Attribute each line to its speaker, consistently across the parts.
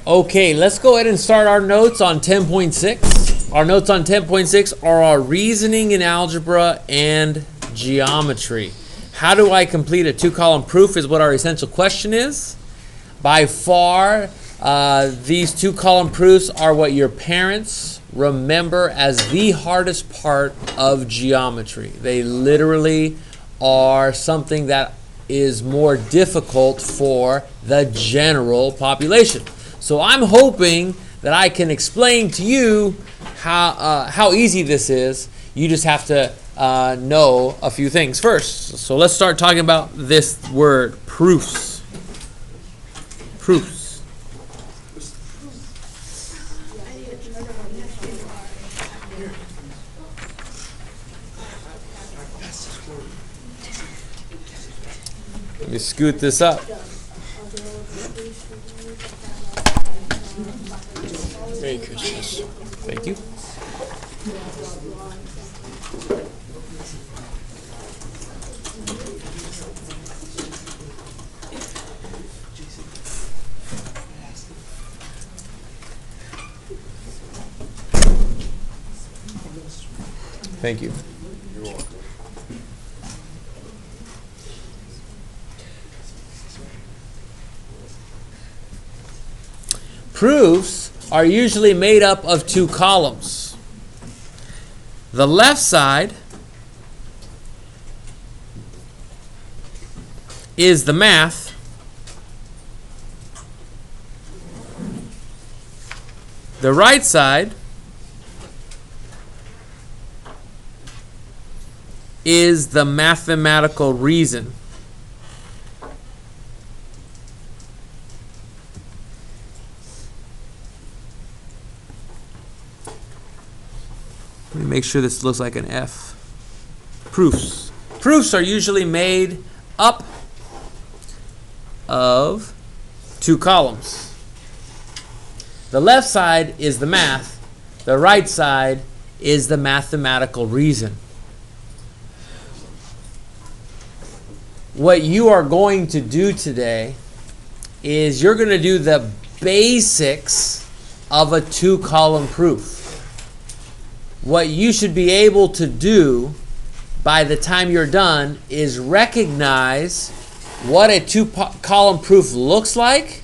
Speaker 1: Okay, let's go ahead and start our notes on 10.6. Our notes on 10.6 are our reasoning in algebra and geometry. How do I complete a two-column proof is what our essential question is. By far, these two-column proofs are what your parents remember as the hardest part of geometry. They literally are something that is more difficult for the general population. So I'm hoping that I can explain to you how easy this is. You just have to know a few things first. So let's start talking about this word, proofs. Proofs. Let me scoot this up. Merry Christmas. Thank you. Thank you.
Speaker 2: You're welcome.
Speaker 1: Proofs are usually made up of two columns. The left side is the math. The right side is the mathematical reason. Let me make sure this looks like an F. Proofs. Proofs are usually made up of two columns. The left side is the math. The right side is the mathematical reason. What you are going to do today is you're going to do the basics of a two-column proof. What you should be able to do by the time you're done is recognize what a two-column proof looks like,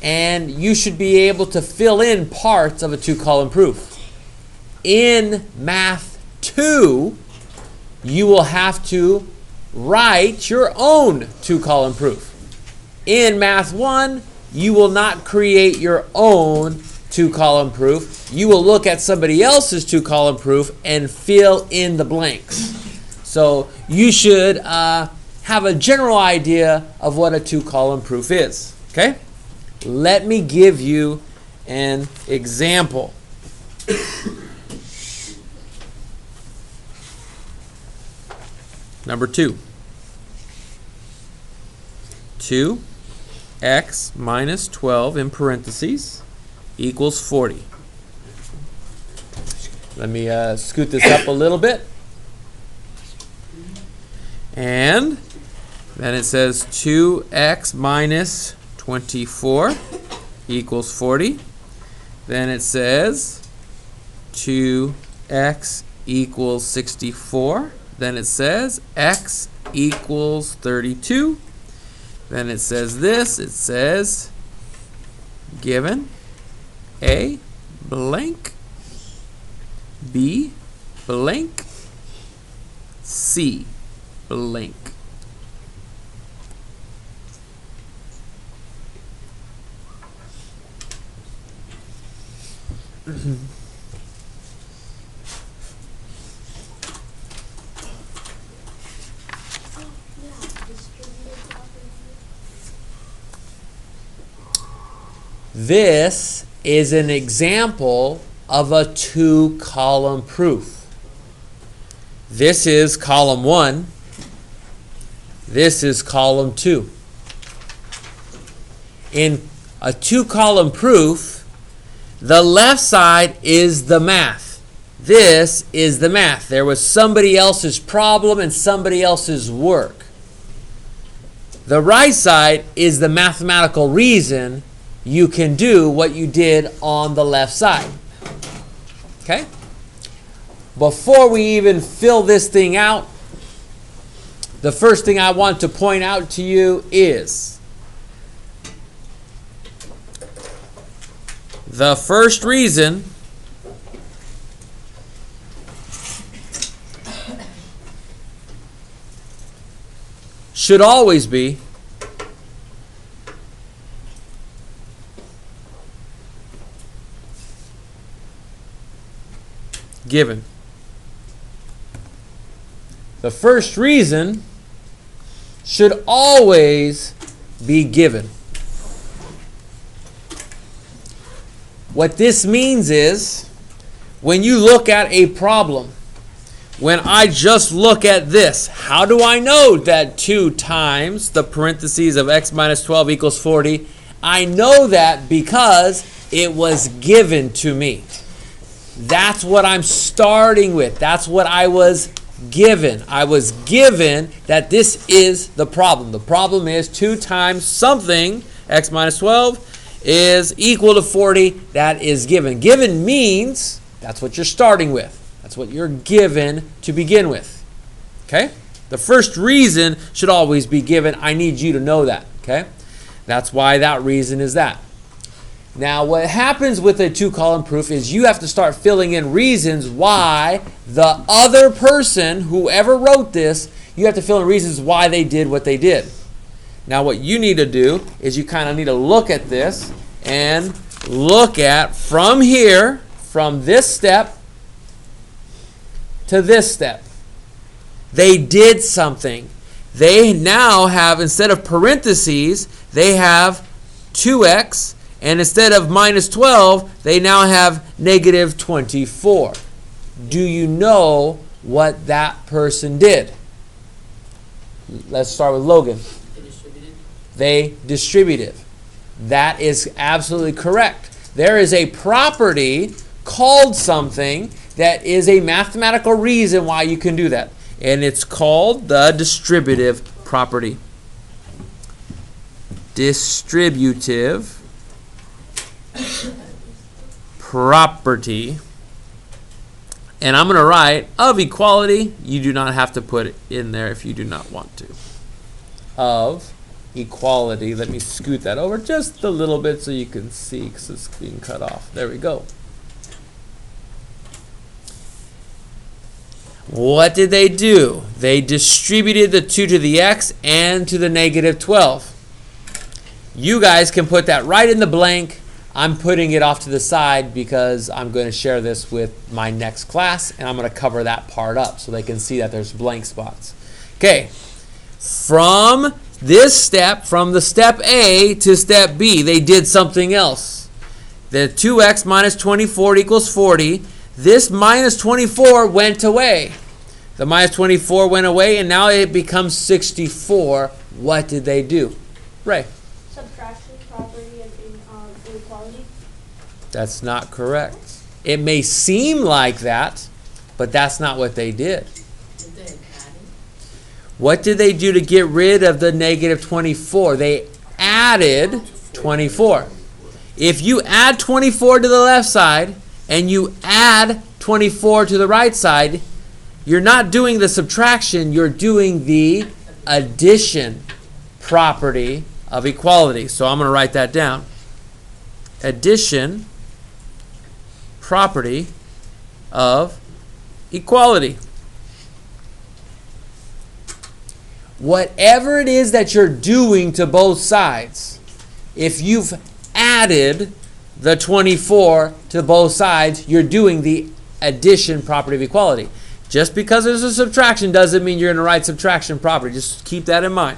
Speaker 1: and you should be able to fill in parts of a two-column proof. In Math 2, you will have to write your own two-column proof. In Math 1, you will not create your own two-column proof. You will look at somebody else's two-column proof and fill in the blanks. So you should have a general idea of what a two-column proof is. Okay? Let me give you an example. Number 2. 2x minus 12 in parentheses equals 40. Let me scoot this up a little bit. And then it says 2x minus 24 equals 40. Then it says 2x equals 64. Then it says x equals 32. Then it says this. It says given A blank, B blank, C blank. This is an example of a two-column proof. This is column 1. This is column 2. In a two-column proof, the left side is the math. This is the math. There was somebody else's problem and somebody else's work. The right side is the mathematical reason. you can do what you did on the left side. Okay? Before we even fill this thing out, the first thing I want to point out to you is the first reason should always be given. The first reason should always be given. What this means is, when you look at a problem, when I just look at this, how do I know that 2 times the parentheses of x minus 12 equals 40? I know that because it was given to me. That's what I'm starting with. That's what I was given. I was given that this is the problem. The problem is 2 times something, x minus 12, is equal to 40. That is given. Given means that's what you're starting with. That's what you're given to begin with. Okay? The first reason should always be given. I need you to know that. Okay? That's why that reason is that. Now, what happens with a 2-column proof is you have to start filling in reasons why the other person, whoever wrote this, you have to fill in reasons why they did what they did. Now, what you need to do is you kind of need to look at this and look at from here, from this step to this step. They did something. They now have, instead of parentheses, they have 2x. And instead of minus 12, they now have negative 24. Do you know what that person did? Let's start with Logan. They distributed. That is absolutely correct. There is a property called something that is a mathematical reason why you can do that. And it's called the distributive property. Distributive property. And I'm going to write of equality. You do not have to put it in there if you do not want to. Of equality. Let me scoot that over just a little bit so you can see because it's being cut off. There we go. What did they do? They distributed the 2 to the x and to the negative 12. You guys can put that right in the blank. I'm putting it off to the side because I'm going to share this with my next class, and I'm going to cover that part up so they can see that there's blank spots. Okay, from this step, from the step A to step B, they did something else. The 2x minus 24 equals 40. This minus 24 went away. The minus 24 went away, and now it becomes 64. What did they do? Ray?
Speaker 2: Subtraction property of inequality.
Speaker 1: That's not correct. It may seem like that, but that's not what they did.
Speaker 3: Did they add it?
Speaker 1: What did they do to get rid of the negative 24? They added 24. If you add 24 to the left side and you add 24 to the right side, you're not doing the subtraction, you're doing the addition property of equality. So I'm going to write that down. Addition property of equality. Whatever it is that you're doing to both sides, if you've added the 24 to both sides, you're doing the addition property of equality. Just because there's a subtraction doesn't mean you're going to write subtraction property. Just keep that in mind.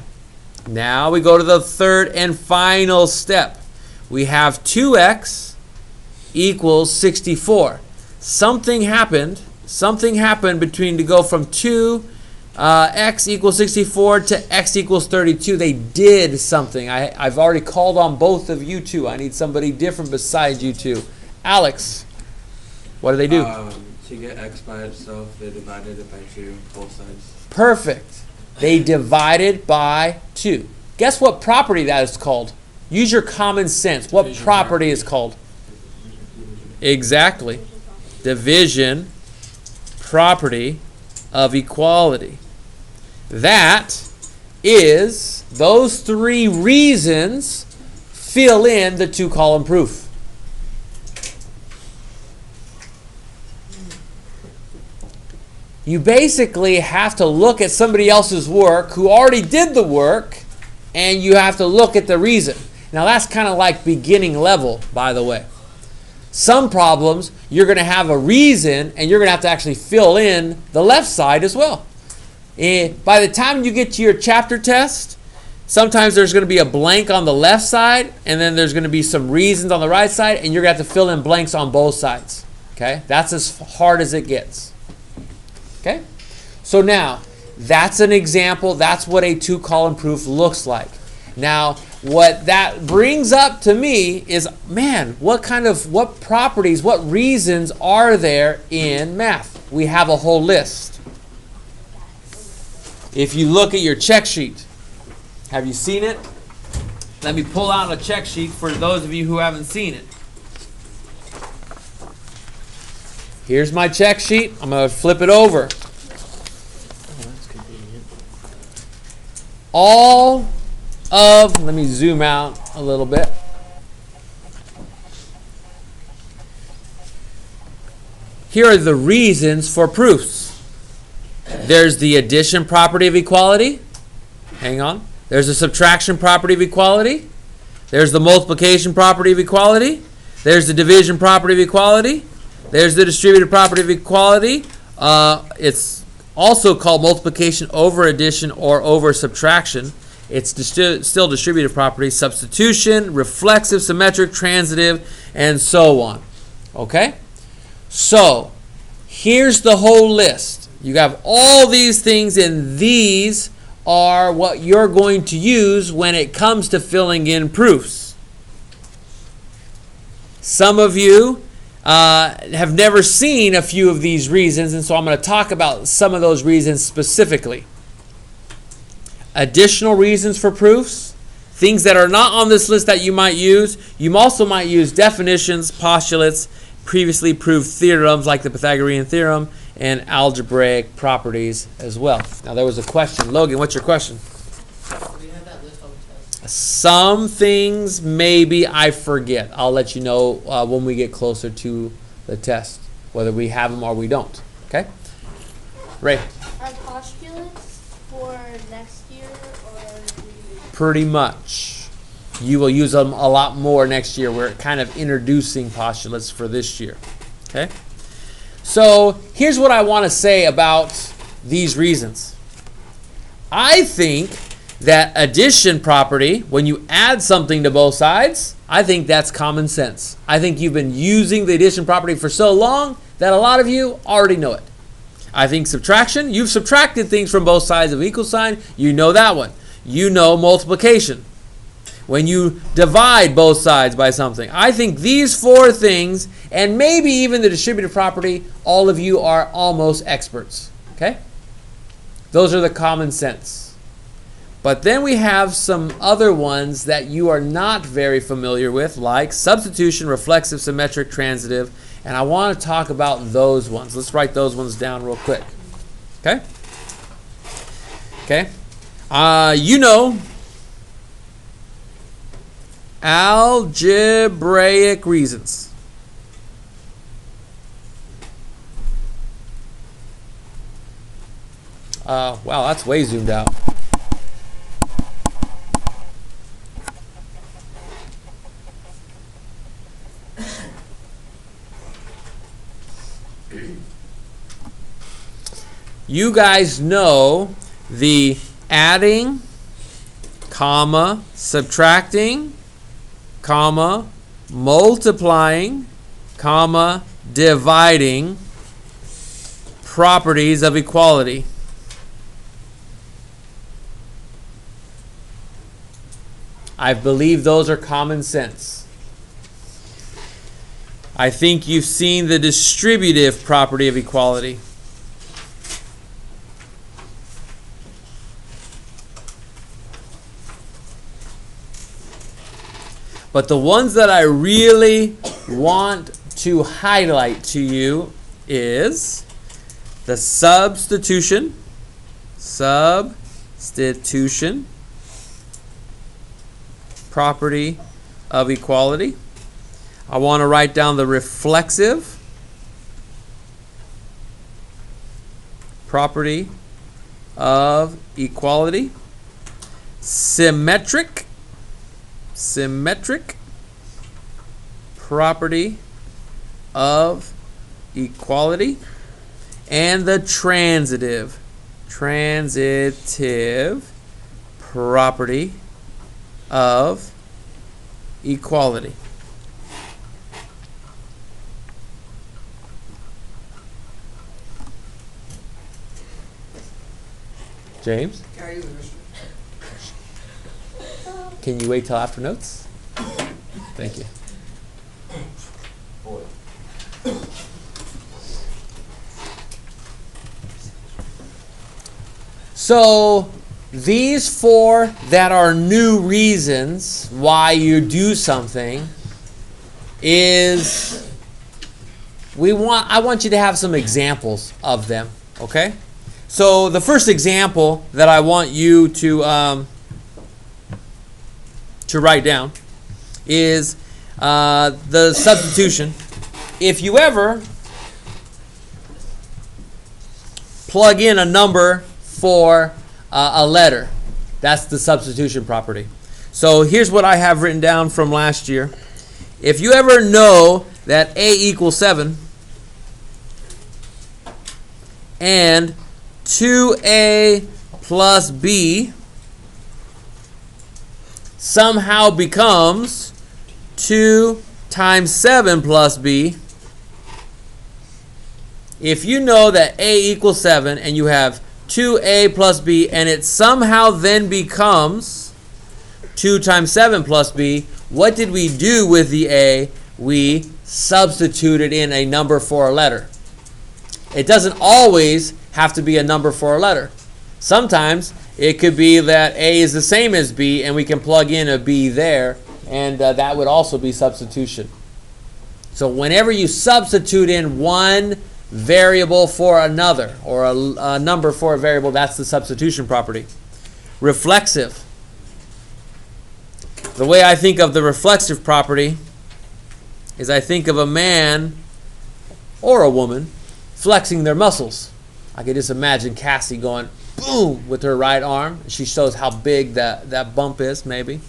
Speaker 1: Now we go to the third and final step. We have 2x equals 64. Something happened between to go from 2x equals 64 to x equals 32. They did something. I've already called on both of you two. I need somebody different besides you two. Alex, what do they do?
Speaker 4: To get x by itself, they divided it by 2, both sides.
Speaker 1: Perfect. They divided by 2. Guess what property that is called? Use your common sense. What
Speaker 4: Division
Speaker 1: property
Speaker 4: property.
Speaker 1: is called? Exactly. Division property of equality. That is those three reasons fill in the two-column proof. You basically have to look at somebody else's work who already did the work, and you have to look at the reason. Now that's kind of like beginning level, by the way. Some problems, you're going to have a reason, and you're going to have to actually fill in the left side as well. By the time you get to your chapter test, sometimes there's going to be a blank on the left side, and then there's going to be some reasons on the right side, and you're going to have to fill in blanks on both sides. Okay? That's as hard as it gets. Okay? So now, that's an example. That's what a two-column proof looks like. Now, what that brings up to me is, man, what properties, what reasons are there in math? We have a whole list. If you look at your check sheet, have you seen it? Let me pull out a check sheet for those of you who haven't seen it. Here's my check sheet. I'm going to flip it over. All of, let me zoom out a little bit. Here are the reasons for proofs. There's the addition property of equality. Hang on. There's the subtraction property of equality. There's the multiplication property of equality. There's the division property of equality. There's the distributive property of equality. It's also called multiplication over addition or over subtraction. It's still distributive property. Substitution, reflexive, symmetric, transitive, and so on. Okay? So, here's the whole list. You have all these things, and these are what you're going to use when it comes to filling in proofs. Some of you have never seen a few of these reasons, and so I'm going to talk about some of those reasons specifically. Additional reasons for proofs, things that are not on this list that you might use. You also might use definitions, postulates, previously proved theorems like the Pythagorean theorem, and algebraic properties as well. Now there was a question. Logan, what's your question?
Speaker 3: Do you have that list on the test?
Speaker 1: Some things maybe I forget. I'll let you know when we get closer to the test, whether we have them or we don't. Okay? Ray?
Speaker 2: Are postulates for next year or?
Speaker 1: Pretty much. You will use them a lot more next year. We're kind of introducing postulates for this year. Okay? So here's what I want to say about these reasons. I think that addition property, when you add something to both sides, I think that's common sense. I think you've been using the addition property for so long that a lot of you already know it. I think subtraction, you've subtracted things from both sides of equal sign. You know that one. You know multiplication. When you divide both sides by something. I think these four things, and maybe even the distributive property, all of you are almost experts. Okay? Those are the common sense. But then we have some other ones that you are not very familiar with, like substitution, reflexive, symmetric, transitive, and I want to talk about those ones. Let's write those ones down real quick. Okay? Okay? You know algebraic reasons. Wow, that's way zoomed out. You guys know the adding, comma, subtracting, comma, multiplying, comma, dividing properties of equality. I believe those are common sense. I think you've seen the distributive property of equality. But the ones that I really want to highlight to you is the substitution property of equality. I want to write down the reflexive property of equality, symmetric property of equality, and the transitive property of equality. James? Can you wait till after notes? Thank you. So these four that are new reasons why you do something is I want you to have some examples of them, okay? So the first example that I want you to write down is the substitution. If you ever plug in a number for a letter, that's the substitution property. So here's what I have written down from last year. If you ever know that A equals 7 and 2A plus B somehow becomes 2 times 7 plus B, if you know that A equals 7 and you have 2A plus B and it somehow then becomes 2 times 7 plus B, what did we do with the A? We substituted in a number for a letter. It doesn't always have to be a number for a letter. Sometimes it could be that A is the same as B and we can plug in a B there, and that would also be substitution. So whenever you substitute in one variable for another, or a number for a variable, that's the substitution property. Reflexive. The way I think of the reflexive property is I think of a man or a woman flexing their muscles. I could just imagine Cassie going boom with her right arm. She shows how big that bump is, maybe.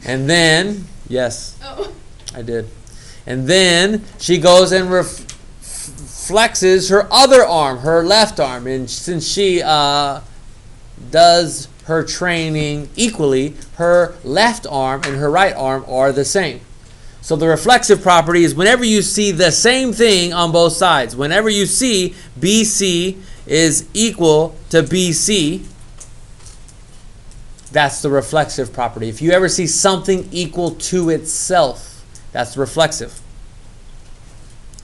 Speaker 1: And then, yes, I did. And then she goes and flexes her other arm, her left arm. And since she does her training equally, her left arm and her right arm are the same. So the reflexive property is whenever you see the same thing on both sides, whenever you see BC is equal to BC, that's the reflexive property. If you ever see something equal to itself, that's reflexive.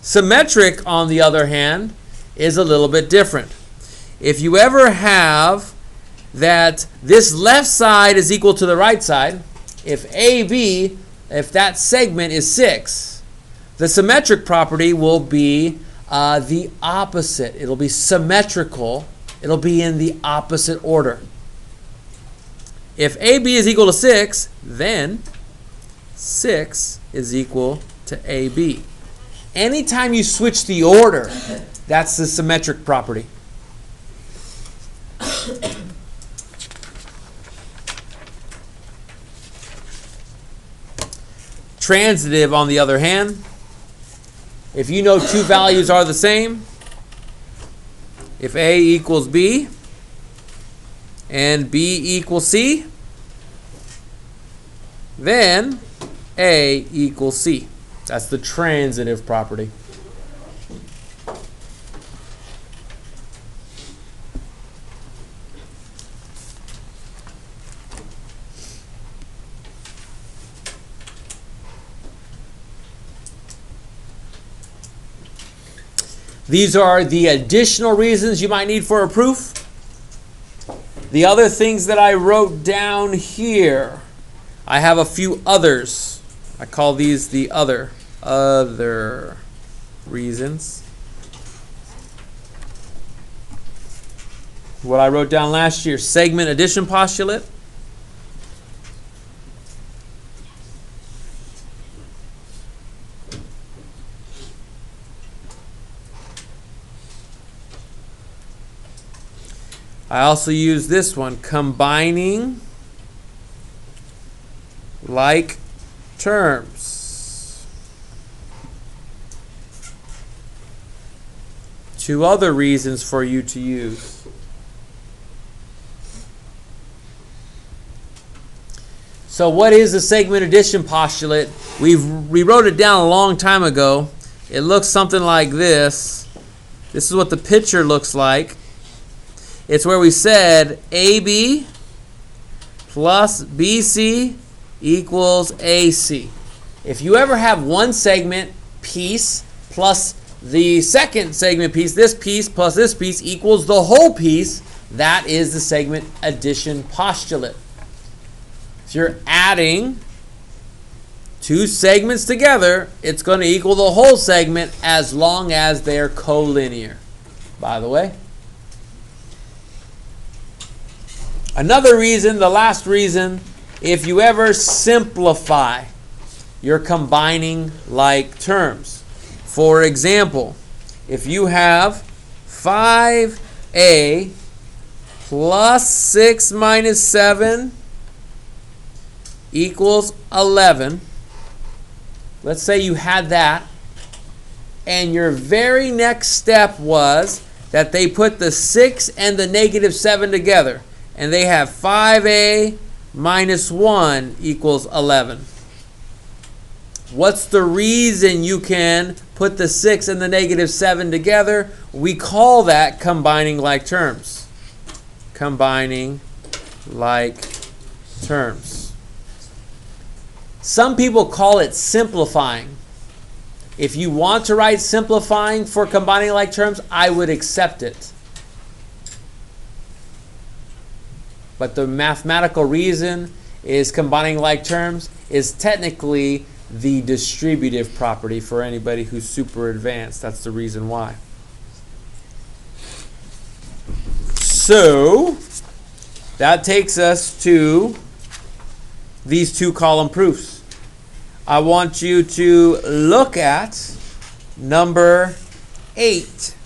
Speaker 1: Symmetric, on the other hand, is a little bit different. If you ever have that this left side is equal to the right side, if AB, if that segment is 6, the symmetric property will be the opposite. It'll be symmetrical. It'll be in the opposite order. If AB is equal to 6, then 6 is equal to AB. Anytime you switch the order, that's the symmetric property. Transitive, on the other hand, if you know two values are the same, if A equals B and B equals C, then A equals C. That's the transitive property. These are the additional reasons you might need for a proof. The other things that I wrote down here I have a few others. I call these the other reasons. What I wrote down last year, segment addition postulate. I also use this one, combining like terms. Two other reasons for you to use. So what is the segment addition postulate? We wrote it down a long time ago. It looks something like this. This is what the picture looks like. It's where we said AB plus BC equals AC. If you ever have one segment piece plus the second segment piece, this piece plus this piece equals the whole piece, that is the segment addition postulate. If you're adding two segments together, it's going to equal the whole segment as long as they're collinear. By the way, another reason, the last reason, if you ever simplify, you're combining like terms. For example, if you have 5a plus 6 minus 7 equals 11. Let's say you had that, and your very next step was that they put the 6 and the negative 7 together, and they have 5a minus 1 equals 11. What's the reason you can put the 6 and the negative 7 together? We call that combining like terms. Combining like terms. Some people call it simplifying. If you want to write simplifying for combining like terms, I would accept it. But the mathematical reason is combining like terms is technically the distributive property for anybody who's super advanced. That's the reason why. So that takes us to these two column proofs. I want you to look at number 8.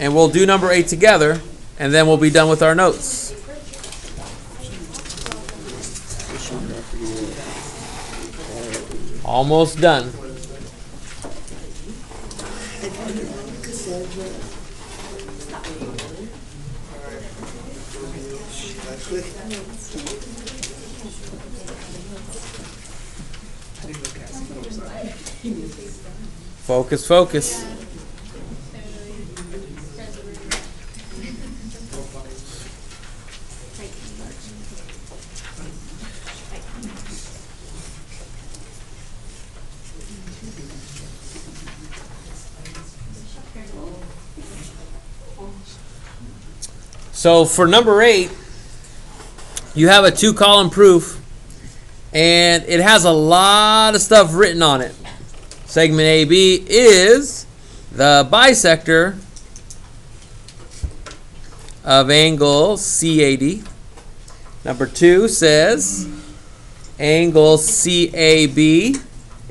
Speaker 1: And we'll do number 8 together, and then we'll be done with our notes. Almost done. Focus, focus. So for number 8, you have a 2-column proof, and it has a lot of stuff written on it. Segment AB is the bisector of angle CAD. Number 2 says angle CAB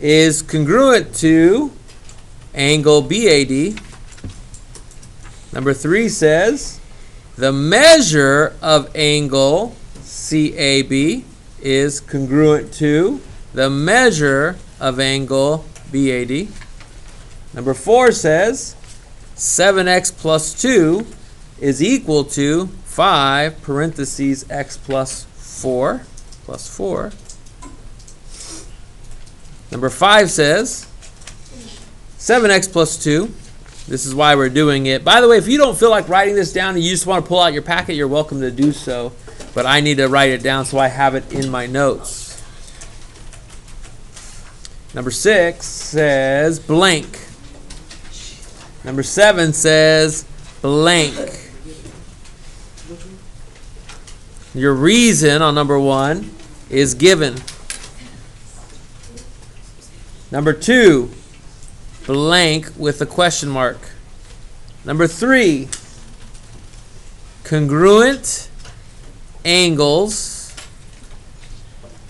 Speaker 1: is congruent to angle BAD. Number 3 says the measure of angle CAB is congruent to the measure of angle BAD. Number 4 says 7x plus 2 is equal to 5 parentheses x plus 4 plus 4. Number 5 says 7x plus 2. This is why we're doing it. By the way, if you don't feel like writing this down and you just want to pull out your packet, you're welcome to do so. But I need to write it down so I have it in my notes. Number 6 says blank. Number 7 says blank. Your reason on number 1 is given. Number 2, blank with a question mark. Number 3, congruent angles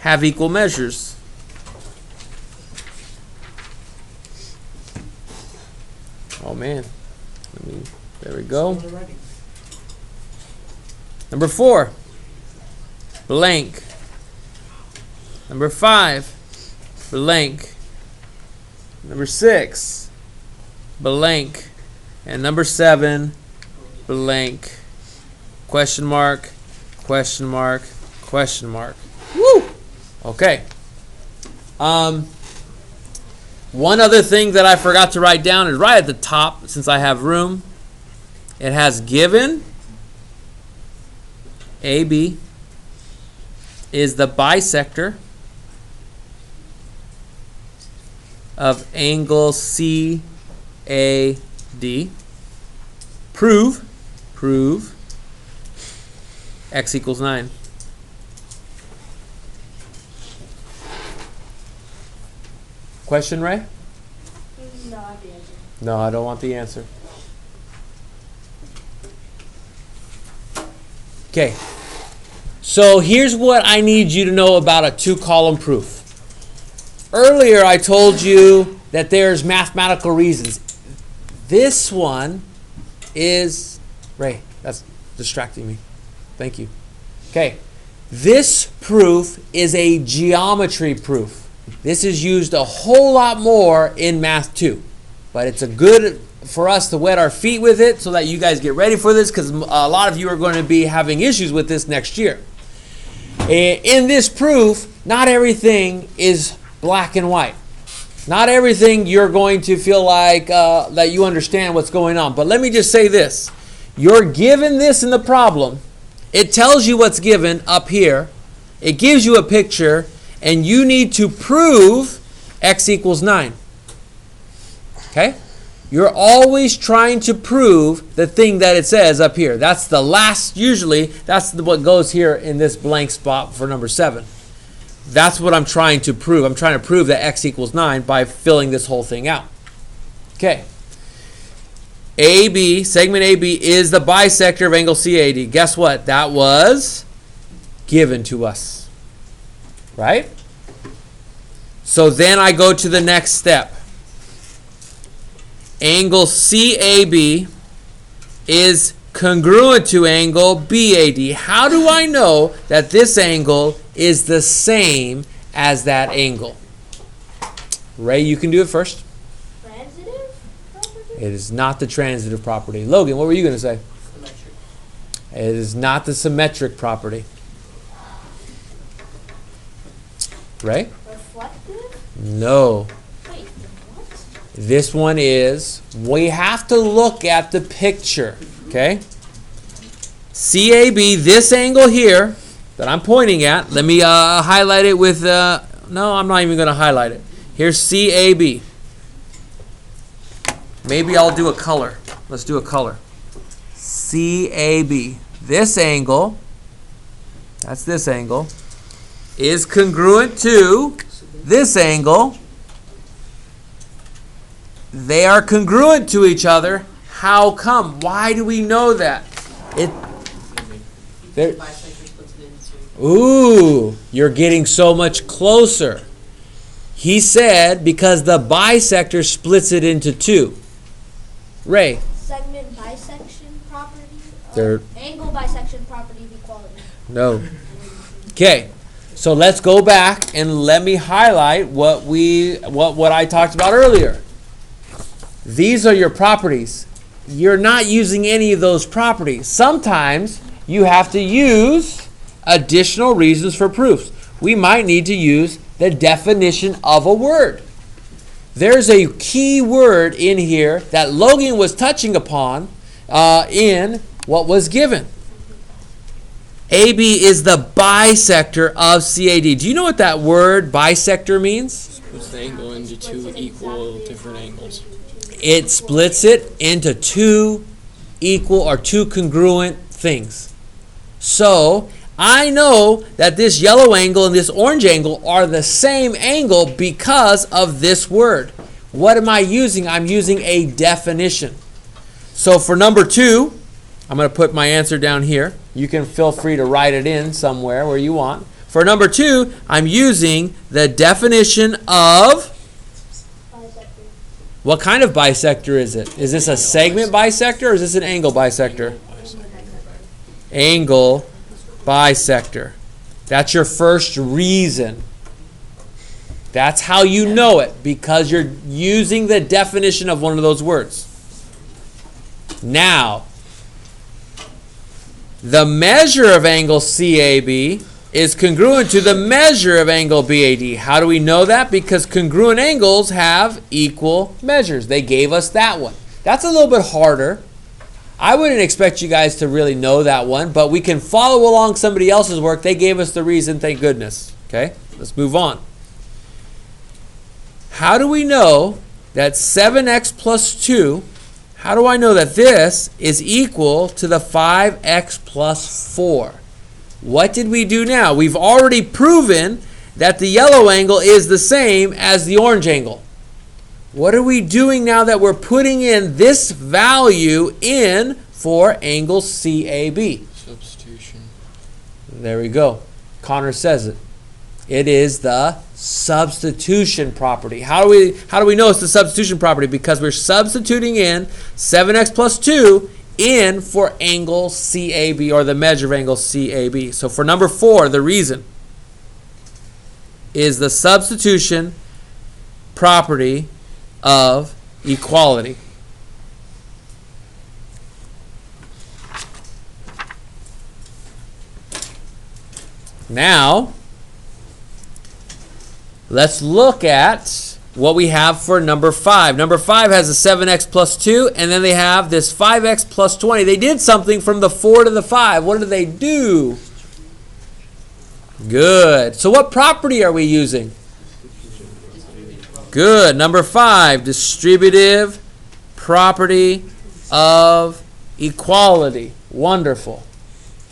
Speaker 1: have equal measures. Oh man, there we go. Number 4, blank. Number 5, blank. Number 6, blank. And number 7, blank. Question mark, question mark, question mark. Woo! Okay. One other thing that I forgot to write down is right at the top, since I have room. It has given. AB is the bisector of angle CAD. Prove x equals 9. Question, Ray?
Speaker 2: No, I have the answer.
Speaker 1: No, I don't want the answer. Okay. So here's what I need you to know about a 2-column proof. Earlier I told you that there's mathematical reasons. This one is, Ray, that's distracting me. Thank you. Okay. This proof is a geometry proof. This is used a whole lot more in Math 2. But it's a good for us to wet our feet with it so that you guys get ready for this, because a lot of you are going to be having issues with this next year. In this proof, not everything is black and white. Not everything you're going to feel like that you understand what's going on. But let me just say this. You're given this in the problem. It tells you what's given up here. It gives you a picture. And you need to prove x equals 9. Okay? You're always trying to prove the thing that it says up here. That's the last, usually, that's what goes here in this blank spot for number 7. That's what I'm trying to prove. I'm trying to prove that x equals 9 by filling this whole thing out. Okay. AB, segment AB, is the bisector of angle CAD. Guess what? That was given to us. Right? So then I go to the next step. Angle CAB is congruent to angle BAD. How do I know that this angle is the same as that angle? Ray, you can do it first.
Speaker 2: Transitive property?
Speaker 1: It is not the transitive property. Logan, what were you going to say?
Speaker 3: Symmetric.
Speaker 1: It is not the symmetric property. Ray?
Speaker 2: Reflective?
Speaker 1: No.
Speaker 2: Wait, what?
Speaker 1: This one is, we have to look at the picture, okay? CAB, this angle here that I'm pointing at, let me highlight it with, no, I'm not even going to highlight it. Here's CAB. Maybe I'll do a color. Let's do a color. CAB. This angle, that's this angle, is congruent to this angle. They are congruent to each other. How come? Why do we know that?
Speaker 3: The bisector splits it into.
Speaker 1: Ooh, you're getting so much closer. He said because the bisector splits it into 2. Ray.
Speaker 2: Segment bisection property?
Speaker 1: There-
Speaker 2: Angle bisection property of equality.
Speaker 1: No. Okay. So let's go back and let me highlight what I talked about earlier. These are your properties. You're not using any of those properties. Sometimes you have to use additional reasons for proofs. We might need to use the definition of a word. There's a key word in here that Logan was touching upon in what was given. AB is the bisector of CAD. Do you know what that word bisector means?
Speaker 5: Splits the angle into 2 equal different angles.
Speaker 1: It splits it into 2 equal or 2 congruent things. So I know that this yellow angle and this orange angle are the same angle because of this word. What am I using? I'm using a definition. So for number 2, I'm going to put my answer down here. You can feel free to write it in somewhere where you want. For number 2, I'm using the definition of... What kind of bisector is it? Is this a segment bisector or is this an angle bisector? Angle bisector. That's your first reason. That's how you know it, because you're using the definition of one of those words. Now, the measure of angle CAB is congruent to the measure of angle BAD. How do we know that? Because congruent angles have equal measures. They gave us that one. That's a little bit harder. I wouldn't expect you guys to really know that one, but we can follow along somebody else's work. They gave us the reason, thank goodness. Okay, let's move on. How do we know that 7x plus 2, how do I know that this is equal to the 5x plus 4? What did we do now? We've already proven that the yellow angle is the same as the orange angle. What are we doing now that we're putting in this value in for angle CAB?
Speaker 5: Substitution.
Speaker 1: There we go. Connor says it. It is the substitution property. How do we know it's the substitution property? Because we're substituting in 7x plus 2 in for angle CAB, or the measure of angle CAB. So for number 4, the reason is the substitution property of equality. Now, let's look at what we have for number 5. Number 5 has a 7x plus 2, and then they have this 5x plus 20. They did something from the 4 to the 5. What did they do? Good. So what property are we using? Good. Number 5, distributive property of equality. Wonderful.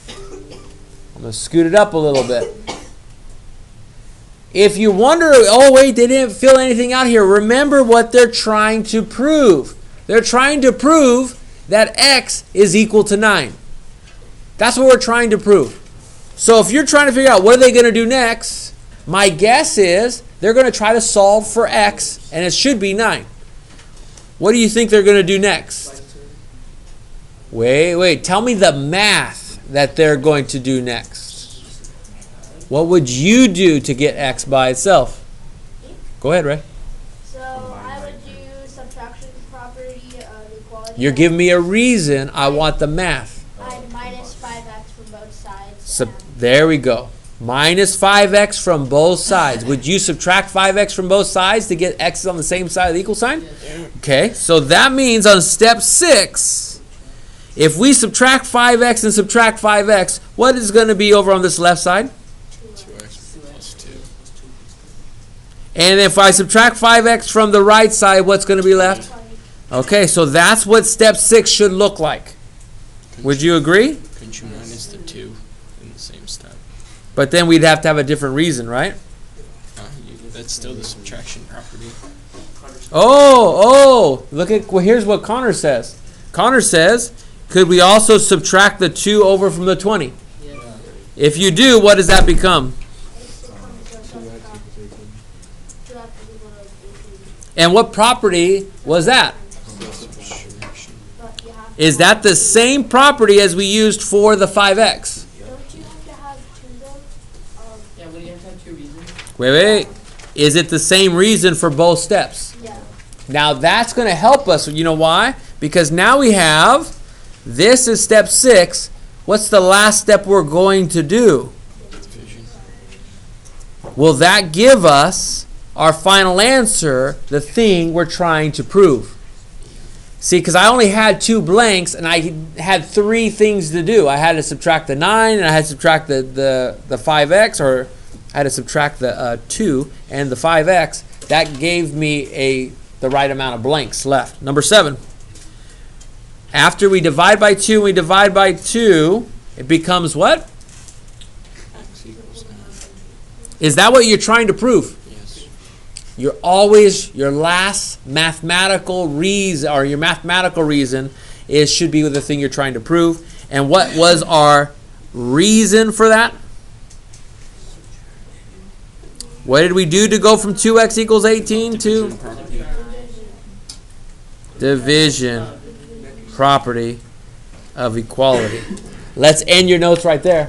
Speaker 1: I'm going to scoot it up a little bit. If you wonder, oh wait, they didn't fill anything out here, remember what they're trying to prove. They're trying to prove that x is equal to 9. That's what we're trying to prove. So if you're trying to figure out what are they going to do next, my guess is they're going to try to solve for x, and it should be 9. What do you think they're going to do next? Wait, tell me the math that they're going to do next. What would you do to get x by itself? Go ahead, Ray.
Speaker 2: So I would do subtraction property of equality.
Speaker 1: You're giving me a reason. I want the math.
Speaker 2: I'd minus 5x from both sides.
Speaker 1: So there we go. Minus 5x from both sides. Would you subtract 5x from both sides to get x on the same side of the equal sign? Okay, so that means on step 6, if we subtract 5x and subtract 5x, what is going to be over on this left side?
Speaker 5: 2x plus 2.
Speaker 1: And if I subtract 5x from the right side, what's going to be left? Okay, so that's what step 6 should look like. Would you agree?
Speaker 5: Couldn't you minus the 2 in the same step?
Speaker 1: But then we'd have to have a different reason, right?
Speaker 5: That's still the subtraction property.
Speaker 1: Oh, look at, well, here's what Connor says. Connor says, could we also subtract the 2 over from the 20?
Speaker 3: Yeah.
Speaker 1: If you do, what does that become? And what property was that? Is that the same property as we used for the 5x?
Speaker 2: Don't you have to have 2 though?
Speaker 3: Yeah, what do you have to have 2 reasons?
Speaker 1: Wait. Is it the same reason for both steps?
Speaker 2: Yeah.
Speaker 1: Now that's going to help us. You know why? Because now we have, this is step 6. What's the last step we're going to do?
Speaker 5: Division.
Speaker 1: Will that give us our final answer, the thing we're trying to prove? See, because I only had 2 blanks and I had 3 things to do. I had to subtract the 9 and I had to subtract the 5x, or I had to subtract the 2 and the 5x. That gave me the right amount of blanks left. Number 7. After we divide by 2, it becomes what? Is that what you're trying to prove?
Speaker 5: Yes.
Speaker 1: You're always, your last mathematical reason, or your mathematical reason should be the thing you're trying to prove. And what was our reason for that? What did we do to go from 2x equals 18 to division property of equality? Let's end your notes right there.